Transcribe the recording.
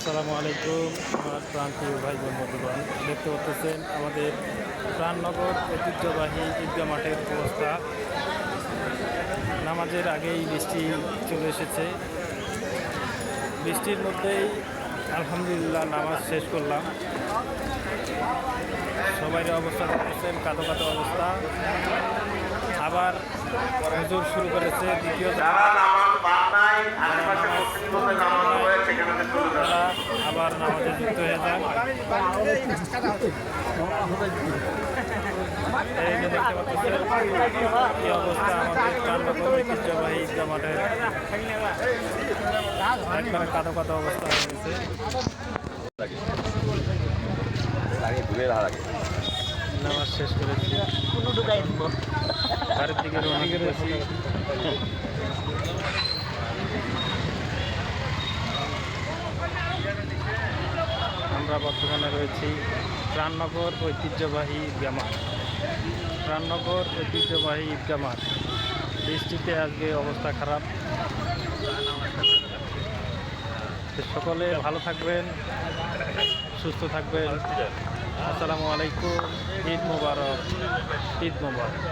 আসসালামু আলাইকুম আমার প্রান্তীয় ভাই বোন বন্ধুগণ, দেখতে পাচ্ছেন আমাদের প্রাণনগর ঐতিহ্যবাহী ঈদগাহ মাঠের অবস্থা। নামাজের আগেই বৃষ্টি চলে এসেছে। বৃষ্টির মধ্যেই আলহামদুলিল্লাহ নামাজ শেষ করলাম। সবাই অবস্থা দেখতেছেন, কাঁদো কাঁদো অবস্থা। আবার হুজুর শুরু করেছে দ্বিতীয় আবার নামাজে যুক্ত হয়ে যান। এই যে দেখতে পাচ্ছেন কি অবস্থা আমাদের প্রাণনগর ঐতিহ্যবাহী ঈদগাহ মাঠের, একবারে কাঁদো কাঁদো অবস্থা হয়ে গেছে। নামাজ শেষ করেছি, বাড়ির দিকে রওনা করেছি। আমরা বর্তমানে রয়েছি প্রাণনগর ঐতিহ্যবাহী ঈদগাহ মাঠ। প্রাণনগর ঐতিহ্যবাহী ঈদগাহ মাঠ, বৃষ্টিতে আজকে অবস্থা খারাপ। সকলে ভালো থাকবেন, সুস্থ থাকবেন। আসসালামু আলাইকুম। ঈদ মোবারক, ঈদ মোবারক।